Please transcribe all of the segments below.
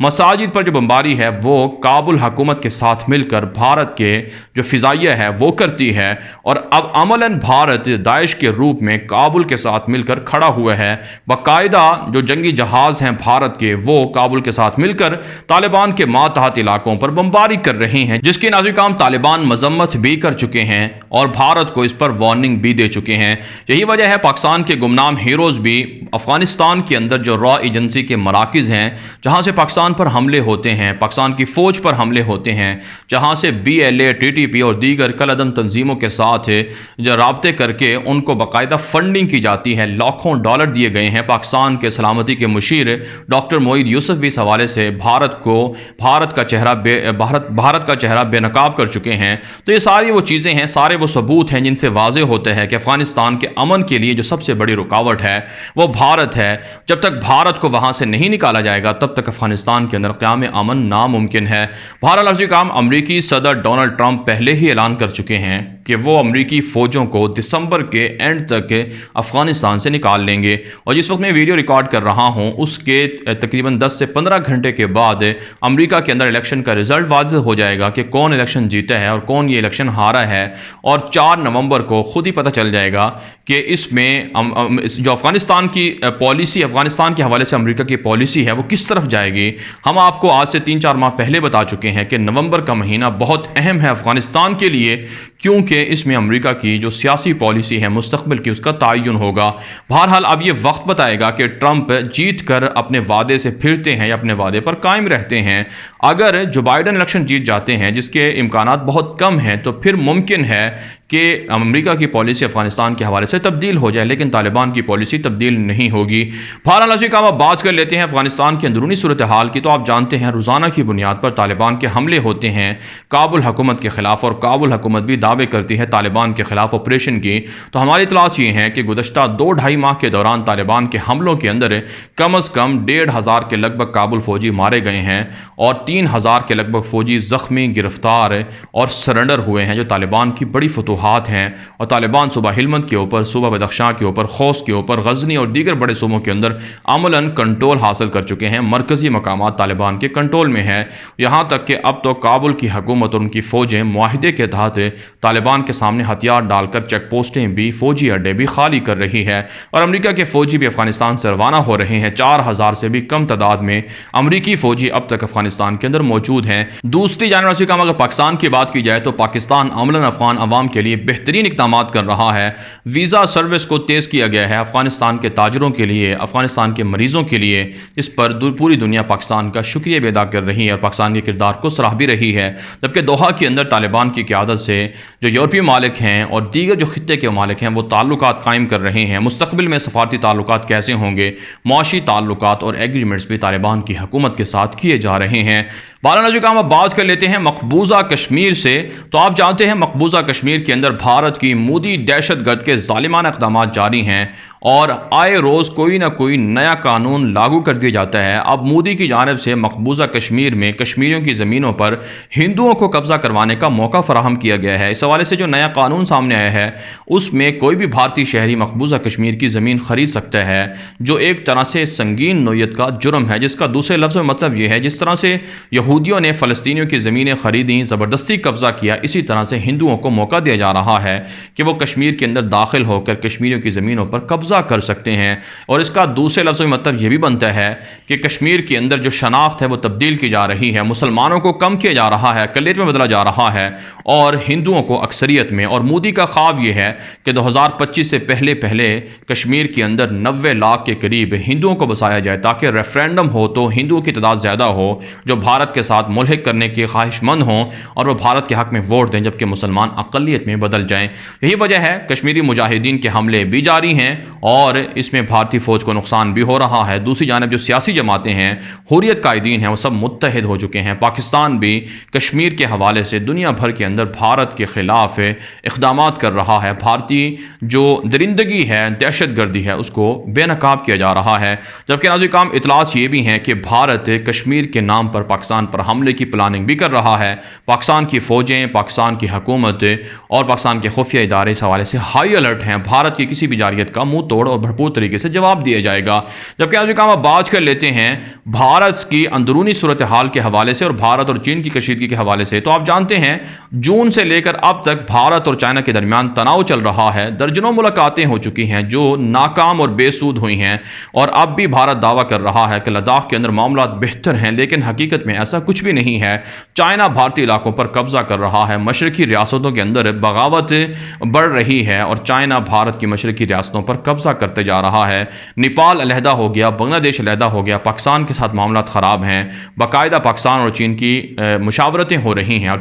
مساجد پر جو بمباری ہے وہ کابل حکومت کے ساتھ مل کر بھارت کے جو فضائیہ ہے وہ کرتی ہے، اور اب عملاً بھارت داعش کے روپ میں کابل کے ساتھ مل کر کھڑا ہوا ہے۔ باقاعدہ جو جنگی جہاز ہیں بھارت کے وہ کابل کے ساتھ مل کر طالبان کے ماتحت علاقوں پر بمباری کر رہے ہیں، جس کی ناظرین کرام طالبان مذمت بھی کر چکے ہیں اور بھارت کو اس پر وارننگ بھی دے چکے ہیں۔ یہی وجہ ہے پاکستان کے گمنام ہیروز بھی افغانستان کے اندر جو را ایجنسی کے مراکز ہیں جہاں سے پاکستان پر حملے ہوتے ہیں، پاکستان کی فوج پر حملے ہوتے ہیں، جہاں سے BLA TTP اور دیگر کالعدم تنظیموں کے ساتھ جو رابطے کر کے ان کو باقاعدہ فنڈنگ کی جاتی ہے، لاکھوں ڈالر دیے گئے ہیں۔ پاکستان کے سلامتی کے مشیر ڈاکٹر معید یوسف بھی اس حوالے سے بھارت کا چہرہ بے نقاب کر چکے ہیں۔ تو یہ ساری وہ چیزیں ہیں، سارے وہ ثبوت ہیں جن سے واضح ہوتا ہے کہ افغانستان کے امن کے لیے جو سب سے بڑی رکاوٹ ہے وہ بھارت ہے۔ جب تک بھارت کو وہاں سے نہیں نکالا جائے گا تب تک افغانستان کے اندر قیام امن ناممکن ہے۔ بہرحال امریکی صدر ڈونلڈ ٹرمپ پہلے ہی اعلان کر چکے ہیں کہ وہ امریکی فوجوں کو دسمبر کے اینڈ تک افغانستان سے نکال لیں گے، اور جس وقت میں ویڈیو ریکارڈ کر رہا ہوں اس کے تقریباً 10 سے 15 گھنٹے کے بعد امریکہ کے اندر الیکشن کا رزلٹ واضح ہو جائے گا کہ کون الیکشن جیتا ہے اور کون یہ الیکشن ہارا ہے، اور 4 نومبر کو خود ہی پتہ چل جائے گا کہ اس میں جو افغانستان کی پالیسی، افغانستان کے حوالے سے امریکہ کی پالیسی ہے وہ کس طرف جائے گی۔ ہم آپ کو آج سے 3-4 ماہ پہلے بتا چکے ہیں کہ نومبر کا مہینہ بہت اہم ہے افغانستان کے لیے، کیونکہ اس میں امریکہ کی جو سیاسی پالیسی ہے مستقبل کی اس کا تعین ہوگا۔ بہرحال اب یہ وقت بتائے گا کہ ٹرمپ جیت کر اپنے وعدے سے پھرتے ہیں یا اپنے وعدے پر قائم رہتے ہیں۔ اگر جو بائیڈن الیکشن جیت جاتے ہیں، جس کے امکانات بہت کم ہیں، تو پھر ممکن ہے کہ امریکہ کی پالیسی افغانستان کے حوالے سے تبدیل ہو جائے، لیکن طالبان کی پالیسی تبدیل نہیں ہوگی۔ بہرحال آپ بات کر لیتے ہیں افغانستان کی اندرونی صورتحال کی، تو آپ جانتے ہیں روزانہ کی بنیاد پر طالبان کے حملے ہوتے ہیں کابل حکومت کے خلاف، اور کابل حکومت بھی دعوے کرتی ہے طالبان کے خلاف آپریشن کی۔ تو ہماری اطلاعات یہ ہیں کہ گزشتہ 2-2.5 ماہ کے دوران طالبان کے حملوں کے اندر کم از کم 1,500 کے لگ بھگ کابل فوجی مارے گئے ہیں، اور 3,000 کے لگ بھگ فوجی زخمی، گرفتار اور سرنڈر ہوئے ہیں، جو طالبان کی بڑی فتوحات ہیں۔ اور طالبان صوبہ ہلمند کے اوپر، صوبہ بدخشاں کے اوپر، خوست کے اوپر، غزنی اور دیگر بڑے صوبوں کے اندر عملاً کنٹرول حاصل کر چکے ہیں۔ مرکزی مقامات طالبان کے کنٹرول میں ہے، یہاں تک کہ اب تو کابل کی حکومت اور ان کی فوجیں معاہدے کے تحت طالبان کے سامنے ہتھیار ڈال کر چیک پوسٹیں بھی، فوجی اڈے بھی خالی کر رہی ہے، اور امریکہ کے فوجی بھی افغانستان سے روانہ ہو رہے ہیں۔ 4,000 سے بھی کم تعداد میں امریکی فوجی اب تک افغانستان کے اندر موجود ہیں۔ دوسری جانب اگر پاکستان کی بات کی جائے تو پاکستان عملاً افغان عوام کے لیے بہترین اقدامات کر رہا ہے۔ ویزا سروس کو تیز کیا گیا ہے افغانستان کے تاجروں کے لیے، افغانستان کے مریضوں کے لیے، اس پر پوری دنیا پاکستان کا شکریہ بھی ادا کر رہی ہے اور پاکستان کے کردار کو سراہ بھی رہی ہے۔ جبکہ دوحہ کے اندر طالبان کی قیادت سے جو یورپی ممالک ہیں اور دیگر جو خطے کے ممالک ہیں وہ تعلقات قائم کر رہے ہیں۔ مستقبل میں سفارتی تعلقات کیسے ہوں گے، معاشی تعلقات اور ایگریمنٹس بھی طالبان کی حکومت کے ساتھ کیے جا رہے ہیں۔ اب بات کر لیتے ہیں مقبوضہ کشمیر سے، تو آپ جانتے ہیں مقبوضہ کشمیر کے اندر بھارت کی مودی دہشت گرد کے ظالمانہ اقدامات جاری ہیں، اور آئے روز کوئی نہ کوئی نیا قانون لاگو کر دیا جاتا ہے۔ اب مودی کی جانب سے مقبوضہ کشمیر میں کشمیریوں کی زمینوں پر ہندوؤں کو قبضہ کروانے کا موقع فراہم کیا گیا ہے۔ اس حوالے سے جو نیا قانون سامنے آیا ہے اس میں کوئی بھی بھارتی شہری مقبوضہ کشمیر کی زمین خرید سکتا ہے، جو ایک طرح سے سنگین نوعیت کا جرم ہے، جس کا دوسرے لفظ میں مطلب یہ ہے جس طرح سے یہودیوں نے فلسطینیوں کی زمینیں خریدیں، زبردستی قبضہ کیا، اسی طرح سے ہندوؤں کو موقع دیا جا رہا ہے کہ وہ کشمیر کے اندر داخل ہو کر کشمیریوں کی زمینوں پر قبضہ کر سکتے ہیں۔ اور اس کا دوسرے لفظ میں مطلب یہ بھی بنتا ہے کہ کشمیر کے اندر جو شناخت ہے وہ تبدیل کی جا رہی ہے، مسلمانوں کو کم کیا جا رہا ہے، اقلیت میں بدلا جا رہا ہے، اور ہندوؤں کو اکثریت میں۔ اور مودی کا خواب یہ ہے کہ 2025 سے پہلے کشمیر کے اندر 90 لاکھ کے قریب ہندوؤں کو بسایا جائے، تاکہ ریفرینڈم ہو تو ہندوؤں کی تعداد زیادہ ہو جو بھارت کے ساتھ ملحق کرنے کے خواہش مند ہوں اور وہ بھارت کے حق میں ووٹ دیں، جبکہ مسلمان اقلیت میں بدل جائیں۔ یہی وجہ ہے کشمیری مجاہدین کے حملے بھی جاری ہیں اور اس میں بھارتی فوج کو نقصان بھی ہو رہا ہے۔ دوسری جانب جو سیاسی جماعتیں ہیں، حریت قائدین ہیں، وہ سب متحد ہو چکے ہیں۔ پاکستان بھی کشمیر کے حوالے سے دنیا بھر کے اندر بھارت کے خلاف اقدامات کر رہا ہے۔ بھارتی جو درندگی ہے، دہشت گردی ہے، اس کو بے نقاب کیا جا رہا ہے۔ جبکہ ناظرین اطلاعات یہ بھی ہیں کہ بھارت کشمیر کے نام پر پاکستان پر حملے کی پلاننگ بھی کر رہا ہے۔ پاکستان کی فوجیں، پاکستان کی حکومت اور پاکستان کے خفیہ ادارے اس حوالے سے ہائی الرٹ ہیں۔ بھارت کی کسی بھی جارحیت کا منہ توڑ اور بھرپور طریقے سے جواب دیا جائے گا۔ جبکہ آج ہم بات کر لیتے ہیں بھارت کی اندرونی صورتحال کے حوالے سے اور بھارت اور چین کی کشیدگی کے حوالے سے۔ تو آپ جانتے ہیں جون سے لے کر اب تک بھارت اور چائنا کے درمیان تناؤ چل رہا ہے۔ درجنوں ملاقاتیں ہو چکی ہیں جو ناکام اور بے سود ہوئی ہیں، اور اب بھی بھارت دعویٰ کر رہا ہے کہ لداخ کے اندر معاملات بہتر ہیں، لیکن حقیقت میں ایسا کچھ بھی نہیں ہے۔ چائنا بھارتی علاقوں پر قبضہ کر رہا ہے، مشرقی ریاستوں کے اندر بغاوت بڑھ رہی ہے اور چائنا بھارت کی مشرقی ریاستوں پر قبضہ کرتے جا رہا ہے۔ نیپال علیحدہ ہو گیا، بنگلہ دیش علیحدہ ہو گیا، پاکستان کے ساتھ معاملات خراب ہیں، باقاعدہ پاکستان اور چین کی مشاورتیں ہو رہی ہیں، اور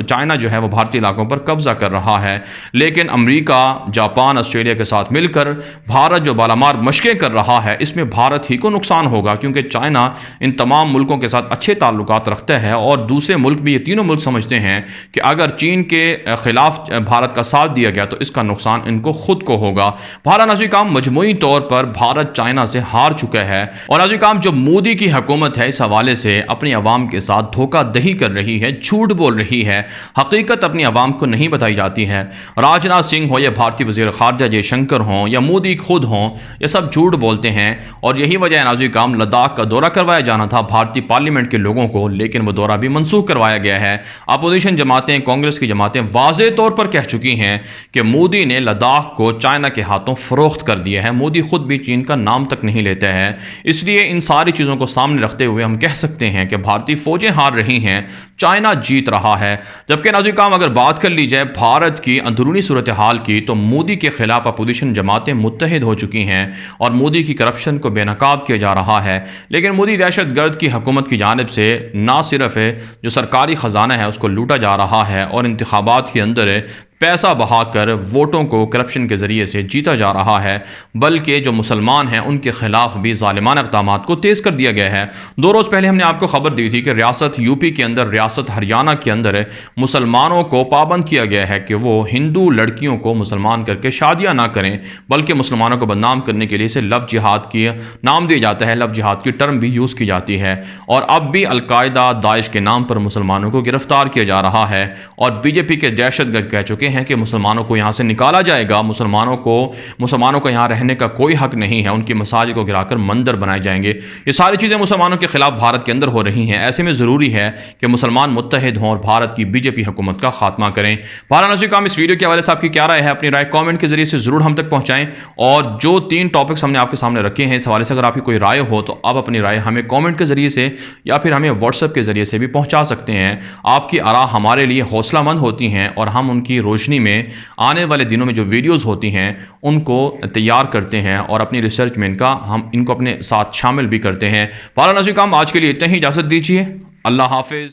چائنا جو ہے وہ بھارتی علاقوں پر قبضہ کر رہا ہے۔ لیکن امریکہ، جاپان، آسٹریلیا کے ساتھ مل کر بھارت جو بالامار مشقیں کر رہا ہے، اس میں بھارت ہی کو نقصان ہوگا، کیونکہ چائنا ان تمام ملکوں کے ساتھ اچھے تعلقات رکھتا ہے، اور دوسرے ملک بھی، یہ تینوں ملک سمجھتے ہیں کہ اگر چین کے خلاف بھارت کا ساتھ دیا گیا تو اس کا نقصان ان کو خود کو ہوگا۔ بہرحال ناظرین کرام، مجموعی طور پر بھارت چائنا سے ہار چکا ہے، اور ناظرین کرام جو مودی کی حکومت ہے اس حوالے سے اپنی عوام کے ساتھ دھوکہ دہی کر رہی ہے، جھوٹ بول رہی ہے، حقیقت اپنی عوام کو نہیں بتائی جاتی ہے۔ راجناتھ سنگھ ہو یا بھارتی وزیر خارجہ جے شنکر ہوں یا مودی خود ہوں، یہ سب جھوٹ بولتے ہیں، اور یہی وجہ ہے ناظرین کرام لداخ کا دورہ کروایا جانا تھا بھارتی پارلیمنٹ کے لوگوں کو، لیکن وہ دورہ بھی منسوخ کروایا گیا ہے۔ اپوزیشن جماعتیں، کانگریس کی جماعتیں واضح طور پر کہہ چکی ہیں کہ مودی نے لداخ کو چائنا کے ہاتھوں فروخت کر دیا ہے۔ مودی خود بھی چین کا نام تک نہیں لیتا ہے۔ اس لیے ان ساری چیزوں کو سامنے رکھتے ہوئے ہم کہہ سکتے ہیں کہ بھارتی فوجیں ہار رہی ہیں، چائنا جیت رہا ہے۔ جبکہ ناظرین کرام اگر بات کر لی جائے بھارت کی اندرونی صورتحال کی، تو مودی کے خلاف اپوزیشن جماعتیں متحد ہو چکی ہیں اور مودی کی کرپشن کو بے نقاب کیا جا رہا ہے۔ لیکن مودی دہشت گرد کی حکومت کی جانب سے نہ صرف جو سرکاری خزانہ ہے اس کو لوٹا جا رہا ہے، اور انتخابات کے اندر پیسہ بہا کر ووٹوں کو کرپشن کے ذریعے سے جیتا جا رہا ہے، بلکہ جو مسلمان ہیں ان کے خلاف بھی ظالمانہ اقدامات کو تیز کر دیا گیا ہے۔ 2 روز پہلے ہم نے آپ کو خبر دی تھی کہ ریاست یوپی کے اندر، ریاست ہریانہ کے اندر مسلمانوں کو پابند کیا گیا ہے کہ وہ ہندو لڑکیوں کو مسلمان کر کے شادیاں نہ کریں، بلکہ مسلمانوں کو بدنام کرنے کے لیے اسے لفظ جہاد کی نام دیا جاتا ہے، لفظ جہاد کی ٹرم بھی یوز کی جاتی ہے، اور اب بھی القاعدہ، داعش کے نام پر مسلمانوں کو گرفتار کیا جا رہا ہے، اور بی جے پی کے دہشت گرد کہہ چکے ہیں کہ مسلمانوں کو یہاں سے نکالا جائے گا، مسلمانوں کو یہاں رہنے کا کوئی حق نہیں ہے، ان کی مساجد کو گرا کر مندر بنائے جائیں گے۔ یہ ساری چیزیں مسلمانوں کے خلاف بھارت کے اندر ہو رہی ہیں۔ ایسے میں ضروری ہے کہ مسلمان متحد ہوں اور بھارت کی بی جے پی حکومت کا خاتمہ کریں۔ بہرحال ناظرین کرام، اس ویڈیو کے حوالے سے آپ کی کیا رائے ہے؟ اپنی رائے کامنٹ کے ذریعے سے ضرور ہم تک پہنچائیں، اور جو 3 ٹاپکس ہم نے آپ کے سامنے رکھے ہیں اس حوالے سے اگر آپ کی کوئی رائے ہو تو آپ اپنی رائے ہمیں کامنٹ کے ذریعے سے یا پھر ہمیں واٹس ایپ کے ذریعے سے بھی پہنچا سکتے ہیں۔ آپ کی آراء ہمارے لیے حوصلہ مند ہوتی ہیں، اور ہم ان کی روشنی میں آنے والے دنوں میں جو ویڈیوز ہوتی ہیں ان کو تیار کرتے ہیں، اور اپنی ریسرچ میں ہم ان کو اپنے ساتھ شامل بھی کرتے ہیں۔ بہرحال ناظرین کرام، آج کے لیے اتنا ہی، اجازت دیجیے، اللہ حافظ۔